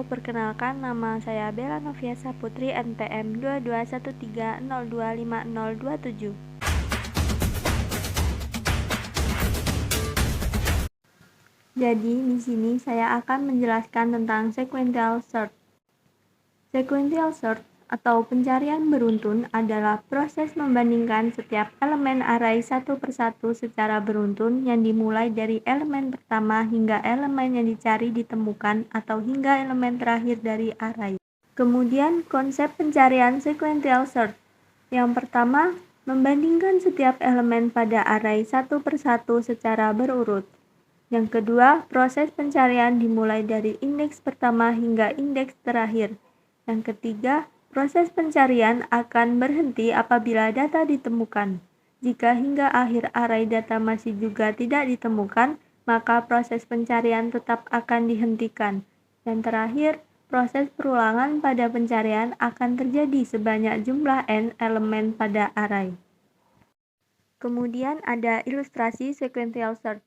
perkenalkan, nama saya Bella Noviasa Putri, NPM 2213025027. Jadi, di sini saya akan menjelaskan tentang sequential search. Sequential search atau pencarian beruntun adalah proses membandingkan setiap elemen array satu persatu secara beruntun yang dimulai dari elemen pertama hingga elemen yang dicari ditemukan atau hingga elemen terakhir dari array. Kemudian, konsep pencarian sequential search. Yang pertama, membandingkan setiap elemen pada array satu persatu secara berurut. Yang kedua, proses pencarian dimulai dari indeks pertama hingga indeks terakhir. Yang ketiga, proses pencarian akan berhenti apabila data ditemukan. Jika hingga akhir array data masih juga tidak ditemukan, maka proses pencarian tetap akan dihentikan. Dan terakhir, proses perulangan pada pencarian akan terjadi sebanyak jumlah n elemen pada array. Kemudian ada ilustrasi sequential search.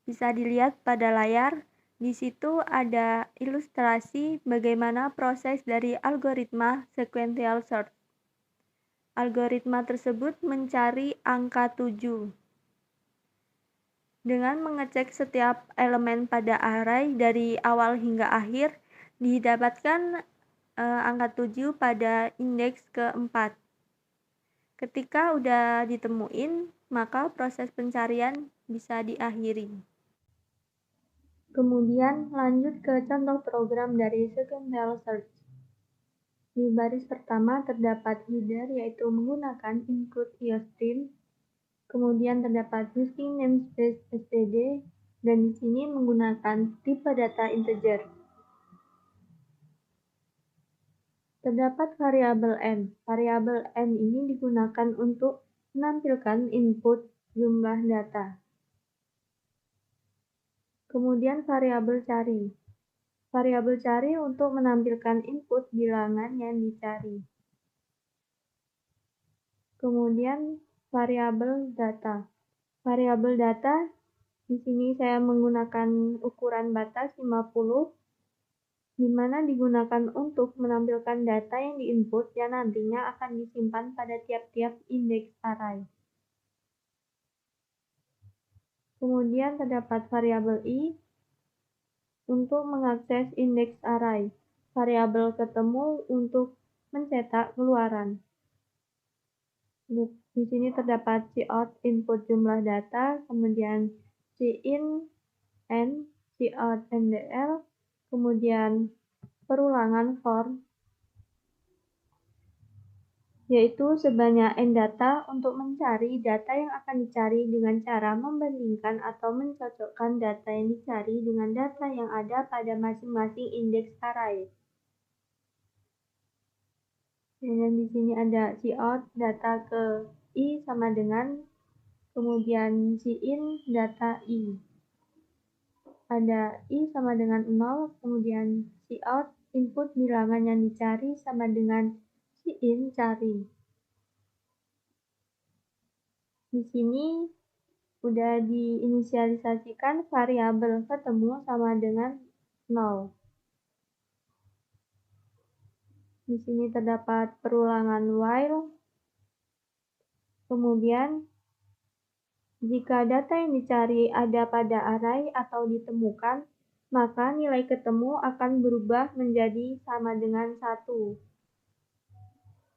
Bisa dilihat pada layar, di situ ada ilustrasi bagaimana proses dari algoritma sequential search. Algoritma tersebut mencari angka 7. Dengan mengecek setiap elemen pada array dari awal hingga akhir, didapatkan angka 7 pada indeks keempat. Ketika udah ditemuin, maka proses pencarian bisa diakhiri. Kemudian lanjut ke contoh program dari sequential search. Di baris pertama terdapat header yaitu menggunakan include iostream. Kemudian terdapat using namespace std dan di sini menggunakan tipe data integer. Terdapat variabel n. Variabel n ini digunakan untuk menampilkan input jumlah data. Kemudian variabel cari. Variabel cari untuk menampilkan input bilangan yang dicari. Kemudian variabel data. Variabel data di sini saya menggunakan ukuran batas 50 di mana digunakan untuk menampilkan data yang diinput yang nantinya akan disimpan pada tiap-tiap indeks array. Kemudian terdapat variabel i untuk mengakses indeks array, variabel ketemu untuk mencetak keluaran. Di sini terdapat cout input jumlah data, kemudian cin n, cout ndl, kemudian perulangan for, yaitu sebanyak n data untuk mencari data yang akan dicari dengan cara membandingkan atau mencocokkan data yang dicari dengan data yang ada pada masing-masing indeks array. Dan di sini ada cout data ke i sama dengan, kemudian cin data i. Ada i sama dengan 0, kemudian cout input bilangan yang dicari sama dengan cin cari. Di sini udah diinisialisasikan variabel ketemu sama dengan 0. Di sini terdapat perulangan while. Kemudian jika data yang dicari ada pada array atau ditemukan, maka nilai ketemu akan berubah menjadi sama dengan 1.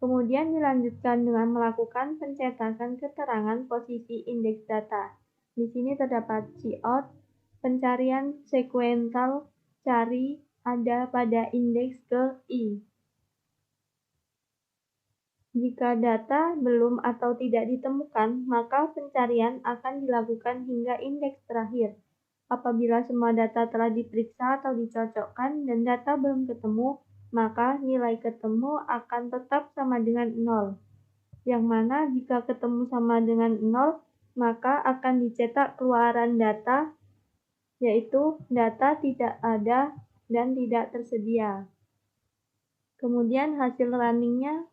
Kemudian dilanjutkan dengan melakukan pencetakan keterangan posisi indeks data. Di sini terdapat cout, pencarian sequential cari ada pada indeks ke i. Jika data belum atau tidak ditemukan, maka pencarian akan dilakukan hingga indeks terakhir. Apabila semua data telah diperiksa atau dicocokkan dan data belum ketemu, maka nilai ketemu akan tetap sama dengan 0. Yang mana jika ketemu sama dengan 0, maka akan dicetak keluaran data, yaitu data tidak ada dan tidak tersedia. Kemudian hasil runningnya,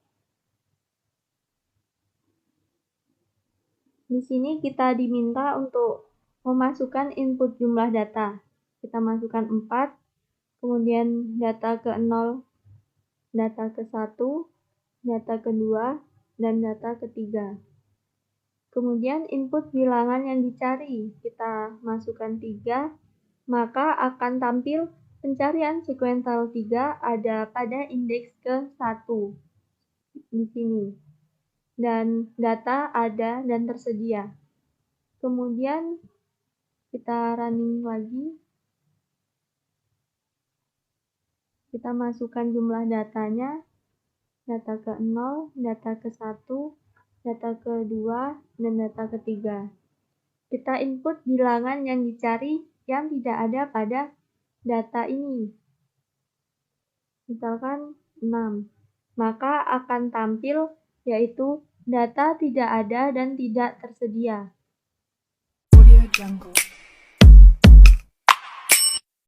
di sini kita diminta untuk memasukkan input jumlah data. Kita masukkan 4. kemudian data ke-0, data ke-1, data ke-2, dan data ke-3. Kemudian input bilangan yang dicari, kita masukkan 3, maka akan tampil pencarian sekuensial 3 ada pada indeks ke-1 di sini. Dan data ada dan tersedia. Kemudian kita running lagi. Kita masukkan jumlah datanya, data ke-0, data ke-1, data ke-2, dan data ke-3. Kita input bilangan yang dicari yang tidak ada pada data ini. Misalkan 6. Maka akan tampil yaitu data tidak ada dan tidak tersedia.